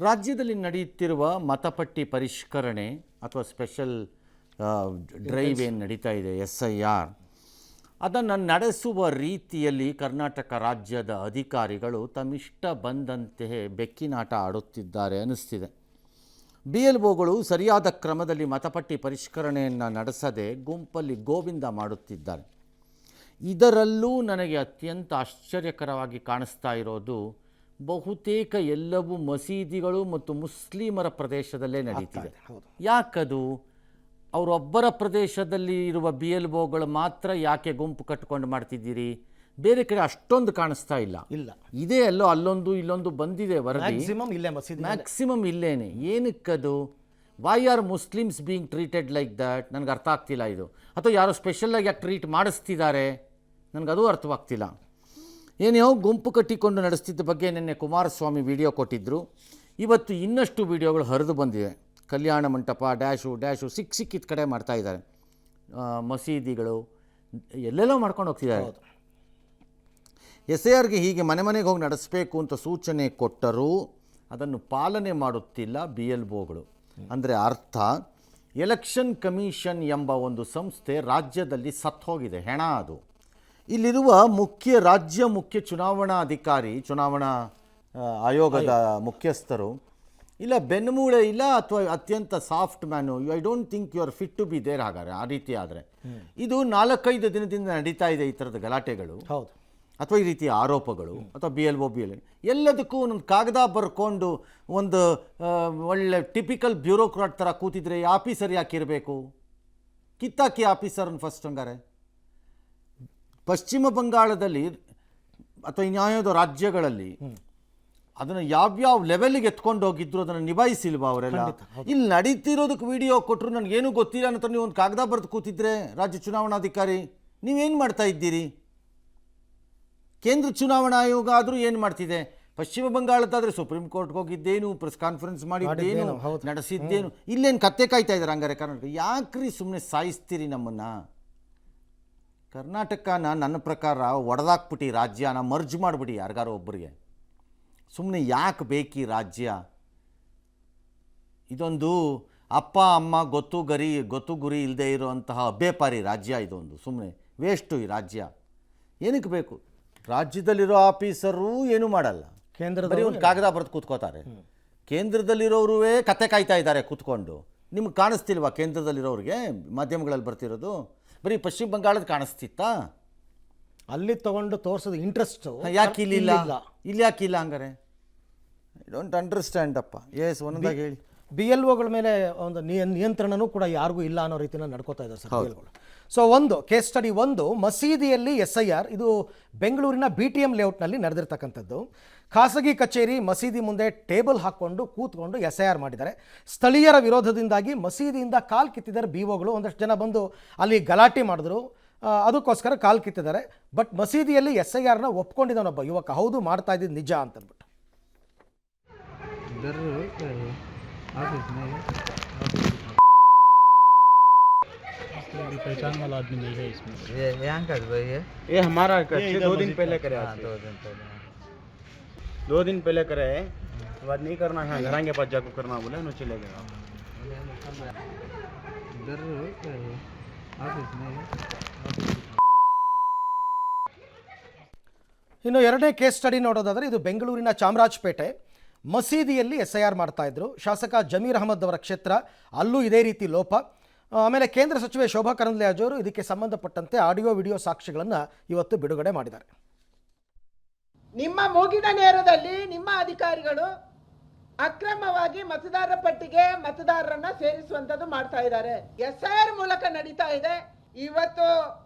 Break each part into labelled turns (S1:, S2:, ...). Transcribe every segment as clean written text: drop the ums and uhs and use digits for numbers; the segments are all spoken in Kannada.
S1: ರಾಜ್ಯದಲ್ಲಿ ನಡೆಯುತ್ತಿರುವ ಮತಪಟ್ಟಿ ಪರಿಷ್ಕರಣೆ ಅಥವಾ ಸ್ಪೆಷಲ್ ಡ್ರೈವ್ ಏನು ನಡೀತಾ ಇದೆ SIR, ಅದನ್ನು ನಡೆಸುವ ರೀತಿಯಲ್ಲಿ ಕರ್ನಾಟಕ ರಾಜ್ಯದ ಅಧಿಕಾರಿಗಳು ತಮ್ಮಿಷ್ಟ ಬಂದಂತೆ ಬೆಕ್ಕಿನಾಟ ಆಡುತ್ತಿದ್ದಾರೆ ಅನ್ನಿಸ್ತಿದೆ. BLOಗಳು ಸರಿಯಾದ ಕ್ರಮದಲ್ಲಿ ಮತಪಟ್ಟಿ ಪರಿಷ್ಕರಣೆಯನ್ನು ನಡೆಸದೆ ಗುಂಪಲ್ಲಿ ಗೋವಿಂದ ಮಾಡುತ್ತಿದ್ದಾರೆ. ಇದರಲ್ಲೂ ನನಗೆ ಅತ್ಯಂತ ಆಶ್ಚರ್ಯಕರವಾಗಿ ಕಾಣಿಸ್ತಾ ಇರೋದು, ಬಹುತೇಕ ಎಲ್ಲವೂ ಮಸೀದಿಗಳು ಮತ್ತು ಮುಸ್ಲಿಮರ ಪ್ರದೇಶದಲ್ಲೇ ನಡೀತಿದೆ. ಯಾಕದು? ಅವರೊಬ್ಬರ ಪ್ರದೇಶದಲ್ಲಿ ಇರುವ BLOಗಳು ಮಾತ್ರ ಯಾಕೆ ಗುಂಪು ಕಟ್ಕೊಂಡು ಮಾಡ್ತಿದ್ದೀರಿ? ಬೇರೆ ಕಡೆ ಅಷ್ಟೊಂದು ಕಾಣಿಸ್ತಾ ಇಲ್ಲ. ಇದೇ ಎಲ್ಲೋ ಅಲ್ಲೊಂದು ಇಲ್ಲೊಂದು ಬಂದಿದೆ ವರದಿ, ಮ್ಯಾಕ್ಸಿಮಮ್ ಇಲ್ಲೇನೆ. ಏನಕ್ಕದು? Why are Muslims being treated like that? ನನಗೆ ಅರ್ಥ ಆಗ್ತಿಲ್ಲ ಇದು. ಅಥವಾ ಯಾರೋ ಸ್ಪೆಷಲಾಗಿ ಯಾಕೆ ಟ್ರೀಟ್ ಮಾಡಿಸ್ತಿದ್ದಾರೆ, ನನಗದು ಅರ್ಥವಾಗ್ತಿಲ್ಲ. ಏನೋ ಗುಂಪು ಕಟ್ಟಿಕೊಂಡು ನಡೆಸ್ತಿದ್ದ ಬಗ್ಗೆ ನಿನ್ನೆ ಕುಮಾರಸ್ವಾಮಿ ವಿಡಿಯೋ ಕೊಟ್ಟಿದ್ದರು. ಇವತ್ತು ಇನ್ನಷ್ಟು ವಿಡಿಯೋಗಳು ಹರಿದು ಬಂದಿದೆ. ಕಲ್ಯಾಣ ಮಂಟಪ ಡ್ಯಾಶು ಸಿಕ್ಕಿದ ಕಡೆ ಮಾಡ್ತಾಯಿದ್ದಾರೆ. ಮಸೀದಿಗಳು ಎಲ್ಲೆಲ್ಲೋ ಮಾಡ್ಕೊಂಡು ಹೋಗ್ತಿದ್ದಾರೆ. SIRಗೆ ಹೀಗೆ ಮನೆಗೆ ಹೋಗಿ ನಡೆಸಬೇಕು ಅಂತ ಸೂಚನೆ ಕೊಟ್ಟರೂ ಅದನ್ನು ಪಾಲನೆ ಮಾಡುತ್ತಿಲ್ಲ BLOಗಳು. ಅಂದರೆ ಅರ್ಥ, ಎಲೆಕ್ಷನ್ ಕಮಿಷನ್ ಎಂಬ ಒಂದು ಸಂಸ್ಥೆ ರಾಜ್ಯದಲ್ಲಿ ಸತ್ತೋಗಿದೆ, ಹೆಣ ಅದು. ಇಲ್ಲಿರುವ ರಾಜ್ಯ ಮುಖ್ಯ ಚುನಾವಣಾ ಅಧಿಕಾರಿ, ಚುನಾವಣಾ ಆಯೋಗದ ಮುಖ್ಯಸ್ಥರು ಇಲ್ಲ ಬೆನ್ನುಮೂಳೆ ಇಲ್ಲ, ಅಥವಾ ಅತ್ಯಂತ ಸಾಫ್ಟ್ ಮ್ಯಾನು. I don't think you are fit to be there. ಹಾಗಾದ್ರೆ ಆ ರೀತಿ ಆದರೆ ಇದು 4-5 ದಿನದಿಂದ ನಡೀತಾ ಇದೆ ಈ ಥರದ ಗಲಾಟೆಗಳು, ಹೌದು, ಅಥವಾ ಈ ರೀತಿಯ ಆರೋಪಗಳು, ಅಥವಾ BLO ಎಲ್ಲದಕ್ಕೂ ಒಂದು ಕಾಗದ ಬರ್ಕೊಂಡು ಒಂದು ಒಳ್ಳೆ ಟಿಪಿಕಲ್ ಬ್ಯೂರೋಕ್ರಾಟ್ ಥರ ಕೂತಿದ್ರೆ ಆಫೀಸರ್ ಯಾಕೆ ಇರಬೇಕು? ಕಿತ್ತಾಕಿ ಆಫೀಸರ್ನ ಫಸ್ಟ್. ಹಂಗಾರೆ ಪಶ್ಚಿಮ ಬಂಗಾಳದಲ್ಲಿ ಅಥವಾ ಇನ್ಯಾವುದೋ ರಾಜ್ಯಗಳಲ್ಲಿ ಅದನ್ನು ಯಾವ್ಯಾವ ಲೆವೆಲ್ಗೆ ಎತ್ಕೊಂಡು ಹೋಗಿದ್ರು ಅದನ್ನು ನಿಭಾಯಿಸಿಲ್ವಾ ಅವರೆಲ್ಲ? ಇಲ್ಲಿ ನಡೀತಿರೋದಕ್ಕೆ ವಿಡಿಯೋ ಕೊಟ್ಟರು ನನಗೇನು ಗೊತ್ತಿಲ್ಲ ಅಂತ ನೀವು ಒಂದು ಕಾಗದ ಬರೆದು ಕೂತಿದ್ರೆ ರಾಜ್ಯ ಚುನಾವಣಾಧಿಕಾರಿ, ನೀವೇನು ಮಾಡ್ತಾ ಇದ್ದೀರಿ? ಕೇಂದ್ರ ಚುನಾವಣಾ ಆಯೋಗ ಆದರೂ ಏನು ಮಾಡ್ತಿದೆ? ಪಶ್ಚಿಮ ಬಂಗಾಳದಾದರೆ ಸುಪ್ರೀಂ ಕೋರ್ಟ್ಗೆ ಹೋಗಿದ್ದೇನು, ಪ್ರೆಸ್ ಕಾನ್ಫರೆನ್ಸ್ ಮಾಡಿದ್ದೇನು, ನಡೆಸಿದ್ದೇನು, ಇಲ್ಲೇನು ಕತ್ತೆ ಕಾಯ್ತಾ ಇದ್ದಾರೆ? ಹಂಗಾರೆ ಕರ್ನಾಟಕ ಯಾಕ್ರಿ ಸುಮ್ಮನೆ ಸಾಯಿಸ್ತೀರಿ ನಮ್ಮನ್ನು? ಕರ್ನಾಟಕನ ನನ್ನ ಪ್ರಕಾರ ಒಡೆದಾಕ್ಬಿಟ್ಟು ರಾಜ್ಯನ ಮರ್ಜ್ ಮಾಡಿಬಿಡಿ ಯಾರಿಗಾರೋ ಒಬ್ಬರಿಗೆ. ಸುಮ್ಮನೆ ಯಾಕೆ ಬೇಕಿ ರಾಜ್ಯ? ಇದೊಂದು ಅಪ್ಪ ಅಮ್ಮ ಗೊತ್ತು ಗುರಿ ಇಲ್ಲದೆ ಇರೋಂತಹ ಅಬ್ಬೇಪಾರಿ ರಾಜ್ಯ ಇದೊಂದು. ಸುಮ್ಮನೆ ವೇಸ್ಟು ಈ ರಾಜ್ಯ. ಏನಕ್ಕೆ ಬೇಕು? ರಾಜ್ಯದಲ್ಲಿರೋ ಆಫೀಸರು ಏನೂ ಮಾಡಲ್ಲ, ಬರೀ ಒಂದು ಕಾಗದ ಬರೆದು ಕೂತ್ಕೋತಾರೆ. ಕೇಂದ್ರದಲ್ಲಿರೋರುವೇ ಕತೆ ಕಾಯ್ತಾ ಇದ್ದಾರೆ ಕೂತ್ಕೊಂಡು. ನಿಮ್ಗೆ ಕಾಣಿಸ್ತಿಲ್ವಾ ಕೇಂದ್ರದಲ್ಲಿರೋರಿಗೆ? ಮಾಧ್ಯಮಗಳಲ್ಲಿ ಬರ್ತಿರೋದು ಬರೀ ಪಶ್ಚಿಮ ಬಂಗಾಳದ ಕಾಣಿಸ್ತಿತ್ತಾ?
S2: ಅಲ್ಲಿ ತಗೊಂಡು ತೋರಿಸೋದು ಇಂಟ್ರೆಸ್ಟ್
S1: ಯಾಕೆ ಇಲ್ಲಿ ಯಾಕೆ ಇಲ್ಲ? ಹಂಗಾರೆ ಐ ಡೋಂಟ್ ಅಂಡರ್ಸ್ಟ್ಯಾಂಡ್ ಅಪ್ಪ. ಒಂದಾಗಿ ಹೇಳಿ.
S2: BLOಗಳ ಮೇಲೆ ಒಂದು ನಿಯಂತ್ರಣನೂ ಕೂಡ ಯಾರಿಗೂ ಇಲ್ಲ ಅನ್ನೋ ರೀತಿಯಲ್ಲಿ ನಡ್ಕೋತಾ ಇದ್ದಾರೆ ಸರ್ BLOಗಳು. ಸೊ ಒಂದು ಕೇಸ್ ಸ್ಟಡಿ, ಒಂದು ಮಸೀದಿಯಲ್ಲಿ SIR, ಇದು ಬೆಂಗಳೂರಿನ BTM ಲೇಔಟ್ನಲ್ಲಿ ನಡೆದಿರ್ತಕ್ಕಂಥದ್ದು. ಖಾಸಗಿ ಕಚೇರಿ ಮಸೀದಿ ಮುಂದೆ ಟೇಬಲ್ ಹಾಕ್ಕೊಂಡು ಕೂತ್ಕೊಂಡು SIR ಮಾಡಿದ್ದಾರೆ. ಸ್ಥಳೀಯರ ವಿರೋಧದಿಂದಾಗಿ ಮಸೀದಿಯಿಂದ ಕಾಲು ಕಿತ್ತಿದ್ದಾರೆ BOಗಳು. ಒಂದಷ್ಟು ಜನ ಬಂದು ಅಲ್ಲಿ ಗಲಾಟೆ ಮಾಡಿದ್ರು, ಅದಕ್ಕೋಸ್ಕರ ಕಾಲು ಕಿತ್ತಿದ್ದಾರೆ. ಬಟ್ ಮಸೀದಿಯಲ್ಲಿ SIRನ ಒಪ್ಕೊಂಡಿದ್ದಾನೊಬ್ಬ ಯುವಕ, ಹೌದು ಮಾಡ್ತಾ ಇದ್ದಿದ್ದು ನಿಜ ಅಂತಂದ್ಬಿಟ್ಟು.
S3: पहचान वाला आदमी नहीं है इसमें।
S4: यहाँ का भाई
S3: ये हमारा 2 दिन पहले करे। 2 दिन पहले करे, बाद नहीं करना है, घर के पास जाकर करना बोले नो चले गए।
S4: इधर ऑफिस में
S2: ಇನ್ನು ಎರಡನೇ ಕೇಸ್ ಸ್ಟಡಿ ನೋಡೋದಾದರೆ ಇದು ಬೆಂಗಳೂರಿನ ಚಾಮರಾಜಪೇಟೆ ಮಸೀದಿಯಲ್ಲಿ SIR ಮಾಡ್ತಾ ಇದ್ರು. ಶಾಸಕ ಜಮೀರ್ ಅಹಮದ್ ಅವರ ಕ್ಷೇತ್ರ, ಅಲ್ಲೂ ಇದೇ ರೀತಿ ಲೋಪ. ಆಮೇಲೆ ಕೇಂದ್ರ ಸಚಿವೆ ಶೋಭಾ ಕರಂದ್ಲಾಜೆ ಅವರು ಇದಕ್ಕೆ ಸಂಬಂಧಪಟ್ಟಂತೆ ಆಡಿಯೋ ವಿಡಿಯೋ ಸಾಕ್ಷಿಗಳನ್ನು ಇವತ್ತು ಬಿಡುಗಡೆ ಮಾಡಿದ್ದಾರೆ.
S5: ನಿಮ್ಮ ಮೂಗಿನ ನೇರದಲ್ಲಿ ನಿಮ್ಮ ಅಧಿಕಾರಿಗಳು ಅಕ್ರಮವಾಗಿ ಮತದಾರರ ಪಟ್ಟಿಗೆ ಮತದಾರರನ್ನ ಸೇರಿಸುವಂತದ್ದು ಮಾಡ್ತಾ ಇದ್ದಾರೆ. SIR ಮೂಲಕ ನಡೀತಾ ಇದೆ. ಇವತ್ತು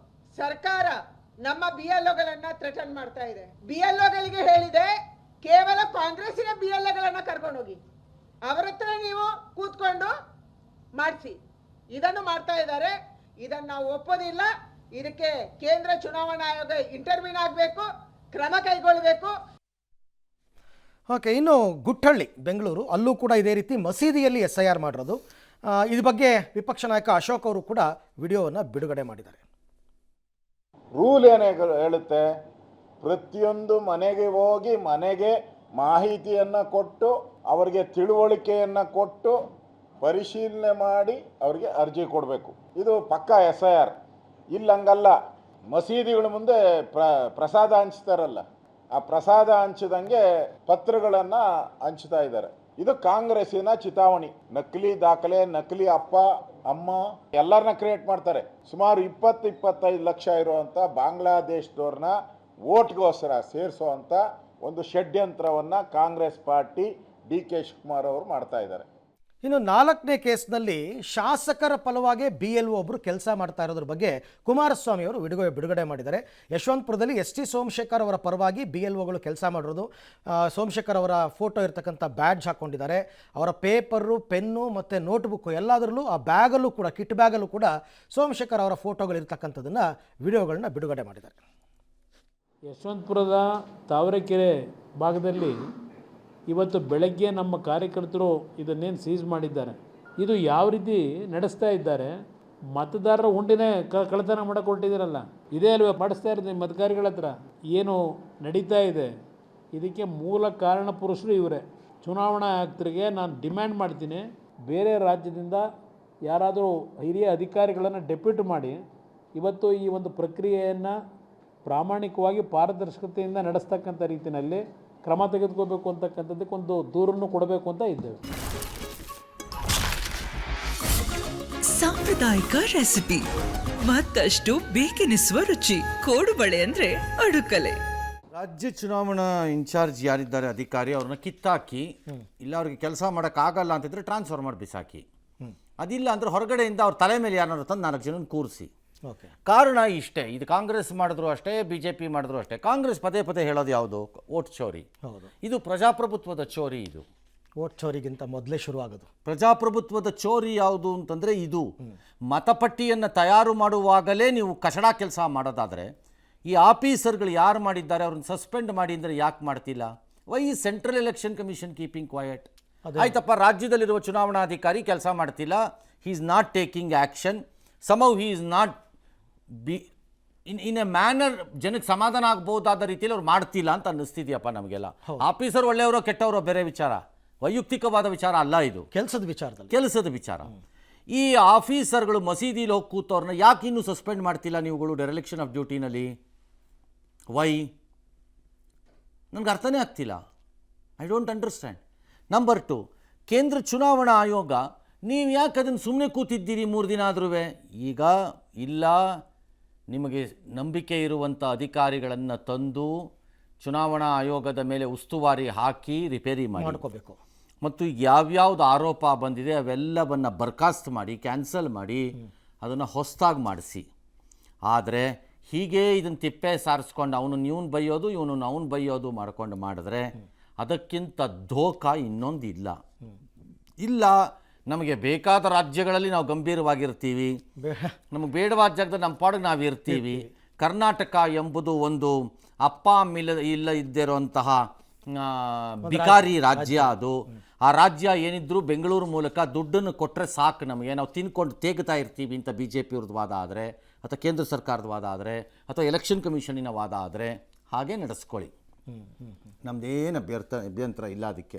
S5: ಸರ್ಕಾರ ನಮ್ಮ BLOಗಳನ್ನ ಥ್ರೆಟನ್ ಮಾಡ್ತಾ ಇದೆ. BLOಗಳಿಗೆ ಹೇಳಿದೆ, ಕೇವಲ ಕಾಂಗ್ರೆಸ್ಸಿನ BLOಗಳನ್ನ ಕರ್ಕೊಂಡು ಹೋಗಿ ಅವರ ಹತ್ರ ನೀವು ಕೂತ್ಕೊಂಡು ಮಾಡಿಸಿ. ಇದನ್ನು ಮಾಡ್ತಾ ಇದ್ದಾರೆ. ಇದನ್ನು ನಾವು ಒಪ್ಪೋದಿಲ್ಲ. ಇದಕ್ಕೆ ಕೇಂದ್ರ ಚುನಾವಣಾ ಆಯೋಗ ಇಂಟರ್ವ್ಯೂನ್ ಆಗಬೇಕು, ಕ್ರಮ ಕೈಗೊಳ್ಳಬೇಕು.
S2: ಓಕೆ, ಇನ್ನು ಗುಟ್ಟಳ್ಳಿ ಬೆಂಗಳೂರು, ಅಲ್ಲೂ ಕೂಡ ಇದೇ ರೀತಿ ಮಸೀದಿಯಲ್ಲಿ SIR ಮಾಡಿರೋದು. ಇದ್ರ ಬಗ್ಗೆ ವಿಪಕ್ಷ ನಾಯಕ ಅಶೋಕ್ ಅವರು ಕೂಡ ವಿಡಿಯೋವನ್ನು ಬಿಡುಗಡೆ ಮಾಡಿದ್ದಾರೆ.
S6: ರೂಲ್ ಏನೇ ಹೇಳುತ್ತೆ, ಪ್ರತಿಯೊಂದು ಮನೆಗೆ ಹೋಗಿ ಮನೆಗೆ ಮಾಹಿತಿಯನ್ನು ಕೊಟ್ಟು ಅವರಿಗೆ ತಿಳುವಳಿಕೆಯನ್ನು ಕೊಟ್ಟು ಪರಿಶೀಲನೆ ಮಾಡಿ ಅವರಿಗೆ ಅರ್ಜಿ ಕೊಡಬೇಕು. ಇದು ಪಕ್ಕಾ SIR. ಇಲ್ಲಂಗಲ್ಲ, ಮಸೀದಿಗಳ ಮುಂದೆ ಪ್ರಸಾದ ಹಂಚ್ತಾರಲ್ಲ, ಆ ಪ್ರಸಾದ ಹಂಚಿದಂಗೆ ಪತ್ರಗಳನ್ನು ಹಂಚ್ತಾ ಇದ್ದಾರೆ. ಇದು ಕಾಂಗ್ರೆಸ್ಸಿನ ಚಿತಾವಣಿ. ನಕಲಿ ದಾಖಲೆ, ನಕಲಿ ಅಪ್ಪ ಅಮ್ಮ ಎಲ್ಲರನ್ನ ಕ್ರಿಯೇಟ್ ಮಾಡ್ತಾರೆ. ಸುಮಾರು 20-25 ಲಕ್ಷ ಇರುವಂಥ ಬಾಂಗ್ಲಾದೇಶದವ್ರನ್ನ ವೋಟ್ಗೋಸ್ಕರ ಸೇರಿಸುವಂಥ ಒಂದು ಷಡ್ಯಂತ್ರವನ್ನು ಕಾಂಗ್ರೆಸ್ ಪಾರ್ಟಿ DK ಶಿವಕುಮಾರ್ ಅವರು ಮಾಡ್ತಾ ಇದ್ದಾರೆ.
S2: ಇನ್ನು 4ನೇ ಕೇಸ್ನಲ್ಲಿ ಶಾಸಕರ ಫಲವಾಗಿ BLO ಒಬ್ಬರು ಕೆಲಸ ಮಾಡ್ತಾ ಇರೋದ್ರ ಬಗ್ಗೆ ಕುಮಾರಸ್ವಾಮಿ ಅವರು ಬಿಡುಗಡೆ ಮಾಡಿದ್ದಾರೆ. ಯಶವಂತಪುರದಲ್ಲಿ ST ಸೋಮಶೇಖರ್ ಅವರ ಪರವಾಗಿ BLOಗಳು ಕೆಲಸ ಮಾಡಿರೋದು. ಸೋಮಶೇಖರ್ ಅವರ ಫೋಟೋ ಇರ್ತಕ್ಕಂಥ ಬ್ಯಾಡ್ಜ್ ಹಾಕ್ಕೊಂಡಿದ್ದಾರೆ. ಅವರ ಪೇಪರು, ಪೆನ್ನು ಮತ್ತು ನೋಟ್ಬುಕ್ಕು ಎಲ್ಲದರಲ್ಲೂ ಆ ಬ್ಯಾಗಲ್ಲೂ ಕೂಡ, ಕಿಟ್ ಬ್ಯಾಗಲ್ಲೂ ಕೂಡ ಸೋಮಶೇಖರ್ ಅವರ ಫೋಟೋಗಳು ಇರ್ತಕ್ಕಂಥದ್ದನ್ನು ವಿಡಿಯೋಗಳನ್ನ ಬಿಡುಗಡೆ ಮಾಡಿದ್ದಾರೆ.
S7: ಯಶವಂತಪುರದ ತಾವರೆಕೆರೆ ಭಾಗದಲ್ಲಿ ಇವತ್ತು ಬೆಳಗ್ಗೆ ನಮ್ಮ ಕಾರ್ಯಕರ್ತರು ಇದನ್ನೇನು ಸೀಸ್ ಮಾಡಿದ್ದಾರೆ, ಇದು ಯಾವ ರೀತಿ ನಡೆಸ್ತಾ ಇದ್ದಾರೆ, ಮತದಾರರ ಹುಂಡಿನೇ ಕಳ್ಳತನ ಮಾಡೋಕೆ ಹೊರಟಿದ್ದೀರಲ್ಲ, ಇದೇ ಅಲ್ವೇ ಮಾಡಿಸ್ತಾ ಇರೋದು ನಿಮ್ಮ ಅಧಿಕಾರಿಗಳ ಹತ್ರ. ಏನು ನಡೀತಾ ಇದೆ ಇದಕ್ಕೆ ಮೂಲ ಕಾರಣ ಪುರುಷರು ಇವರೇ. ಚುನಾವಣಾ ಆಯುಕ್ತರಿಗೆ ನಾನು ಡಿಮ್ಯಾಂಡ್ ಮಾಡ್ತೀನಿ, ಬೇರೆ ರಾಜ್ಯದಿಂದ ಯಾರಾದರೂ ಹಿರಿಯ ಅಧಿಕಾರಿಗಳನ್ನು ಡೆಪ್ಯೂಟ್ ಮಾಡಿ ಇವತ್ತು ಈ ಒಂದು ಪ್ರಕ್ರಿಯೆಯನ್ನು ಪ್ರಾಮಾಣಿಕವಾಗಿ ಪಾರದರ್ಶಕತೆಯಿಂದ ನಡೆಸ್ತಕ್ಕಂಥ ರೀತಿಯಲ್ಲಿ ಕ್ರಮ ತೆಗೆದುಕೋಬೇಕು ಅಂತಕ್ಕಂಥದ್ದಕ್ಕೆ ಒಂದು ದೂರನ್ನು ಕೊಡಬೇಕು ಅಂತ ಇದ್ದೇವೆ.
S8: ಸಾಂಪ್ರದಾಯಿಕ ರೆಸಿಪಿ, ಮತ್ತಷ್ಟು ಬೇಕೆನಿಸುವ ರುಚಿ. ಕೋಡುಬಳೆ ಅಂದ್ರೆ ಅಡುಕಲೆ.
S1: ರಾಜ್ಯ ಚುನಾವಣಾ ಇನ್ಚಾರ್ಜ್ ಯಾರಿದ್ದಾರೆ ಅಧಿಕಾರಿ, ಅವ್ರನ್ನ ಕಿತ್ತಾಕಿ, ಇಲ್ಲ ಅವ್ರಿಗೆ ಕೆಲಸ ಮಾಡೋಕ್ಕಾಗಲ್ಲ ಅಂತಿದ್ರೆ ಟ್ರಾನ್ಸ್ಫರ್ ಮಾಡಿ ಬಿಸಾಕಿ, ಅದಿಲ್ಲ ಅಂದರೆ ಹೊರಗಡೆಯಿಂದ ಅವ್ರ ತಲೆ ಮೇಲೆ ಯಾರು ತಂದು 4 ಜನ ಕೂರಿಸಿ. ಕಾರಣ ಇಷ್ಟೇ. ಇದು ಕಾಂಗ್ರೆಸ್ ಮಾಡಿದ್ರು ಅಷ್ಟೇ, BJP ಮಾಡಿದ್ರು ಅಷ್ಟೇ. ಕಾಂಗ್ರೆಸ್ ಪದೇ ಹೇಳೋದು ಯಾವುದು? ವೋಟ್ ಚೋರಿ. ಇದು ಪ್ರಜಾಪ್ರಭುತ್ವದ ಚೋರಿ. ಇದು
S2: ವೋಟ್ ಚೋರಿಗಿಂತ ಮೊದಲೇ ಶುರುವಾಗೋದು.
S1: ಪ್ರಜಾಪ್ರಭುತ್ವದ ಚೋರಿ ಯಾವುದು ಅಂತಂದರೆ ಇದು. ಮತಪಟ್ಟಿಯನ್ನು ತಯಾರು ಮಾಡುವಾಗಲೇ ನೀವು ಕಚಡ ಕೆಲಸ ಮಾಡೋದಾದರೆ, ಈ ಆಫೀಸರ್ಗಳು ಯಾರು ಮಾಡಿದ್ದಾರೆ ಅವ್ರನ್ನ ಸಸ್ಪೆಂಡ್ ಮಾಡಿ ಅಂದರೆ ಯಾಕೆ ಮಾಡ್ತಿಲ್ಲ? Why central election commission keeping quiet? ಆಯ್ತಪ್ಪ, ರಾಜ್ಯದಲ್ಲಿರುವ ಚುನಾವಣಾಧಿಕಾರಿ ಕೆಲಸ ಮಾಡ್ತಿಲ್ಲ, he is not taking action, ಸಮೌ he is not in a manner ಜನಕ್ಕೆ ಸಮಾಧಾನ ಆಗ್ಬೋದಾದ ರೀತಿಯಲ್ಲಿ ಅವ್ರು ಮಾಡ್ತಿಲ್ಲ ಅಂತ ಅನ್ನಿಸ್ತಿದ್ಯಪ್ಪ ನಮಗೆಲ್ಲ. ಆಫೀಸರ್ ಒಳ್ಳೆಯವರೋ ಕೆಟ್ಟವರೋ ಬೇರೆ ವಿಚಾರ, ವೈಯಕ್ತಿಕವಾದ ವಿಚಾರ ಅಲ್ಲ ಇದು, ಕೆಲಸದ ವಿಚಾರ. ಈ ಆಫೀಸರ್ಗಳು ಮಸೀದಿಲಿ ಹೋಗಿ ಕೂತವ್ರನ್ನ ಯಾಕೆ ಇನ್ನೂ ಸಸ್ಪೆಂಡ್ ಮಾಡ್ತಿಲ್ಲ ನೀವುಗಳು ಡೆರೆಲಿಕ್ಷನ್ ಆಫ್ ಡ್ಯೂಟಿನಲ್ಲಿ? ವೈ? ನನಗೆ ಅರ್ಥನೇ ಆಗ್ತಿಲ್ಲ. I don't understand. ನಂಬರ್ 2, ಕೇಂದ್ರ ಚುನಾವಣಾ ಆಯೋಗ, ನೀವು ಯಾಕೆ ಅದನ್ನು ಸುಮ್ಮನೆ ಕೂತಿದ್ದೀರಿ 3 ದಿನ ಆದ್ರೂ? ಈಗ ಇಲ್ಲ, ನಿಮಗೆ ನಂಬಿಕೆ ಇರುವಂಥ ಅಧಿಕಾರಿಗಳನ್ನು ತಂದು ಚುನಾವಣಾ ಆಯೋಗದ ಮೇಲೆ ಉಸ್ತುವಾರಿ ಹಾಕಿ ರಿಪೇರಿ ಮಾಡ್ಕೋಬೇಕು. ಮತ್ತು ಯಾವ್ಯಾವ್ದು ಆರೋಪ ಬಂದಿದೆ ಅವೆಲ್ಲವನ್ನು ಬರ್ಖಾಸ್ತು ಮಾಡಿ, ಕ್ಯಾನ್ಸಲ್ ಮಾಡಿ, ಅದನ್ನು ಹೊಸದಾಗಿ ಮಾಡಿಸಿ. ಆದರೆ ಹೀಗೆ ಇದನ್ನು ತಿಪ್ಪೆ ಸಾರಿಸ್ಕೊಂಡು ಇವನು ಬೈಯೋದು, ಅವನು ಬೈಯೋದು ಮಾಡ್ಕೊಂಡು ಮಾಡಿದ್ರೆ ಅದಕ್ಕಿಂತ ಧೋಕ ಇನ್ನೊಂದು ಇಲ್ಲ. ನಮಗೆ ಬೇಕಾದ ರಾಜ್ಯಗಳಲ್ಲಿ ನಾವು ಗಂಭೀರವಾಗಿರ್ತೀವಿ, ನಮಗೆ ಬೇಡವಾದ ಜಾಗದಲ್ಲಿ ನಮ್ಮ ಪಾಡಿಗೆ ನಾವು ಇರ್ತೀವಿ. ಕರ್ನಾಟಕ ಎಂಬುದು ಒಂದು ಅಪ್ಪ ಇಲ್ಲ ಇದ್ದಿರುವಂತಹ ಬಿಕಾರಿ ರಾಜ್ಯ. ಅದು ಆ ರಾಜ್ಯ ಏನಿದ್ರು ಬೆಂಗಳೂರು ಮೂಲಕ ದುಡ್ಡನ್ನು ಕೊಟ್ಟರೆ ಸಾಕು ನಮಗೆ, ನಾವು ತಿನ್ಕೊಂಡು ತೇಗ್ತಾ ಇರ್ತೀವಿ ಅಂತ BJP ಅವ್ರದ್ದು ವಾದ ಆದರೆ, ಅಥವಾ ಕೇಂದ್ರ ಸರ್ಕಾರದ ವಾದ ಆದರೆ, ಅಥವಾ ಎಲೆಕ್ಷನ್ ಕಮಿಷನಿನ ವಾದ ಆದರೆ ಹಾಗೆ ನಡೆಸ್ಕೊಳ್ಳಿ, ನಮ್ಮದೇನು ಅಭ್ಯಂತರ ಇಲ್ಲ. ಅದಕ್ಕೆ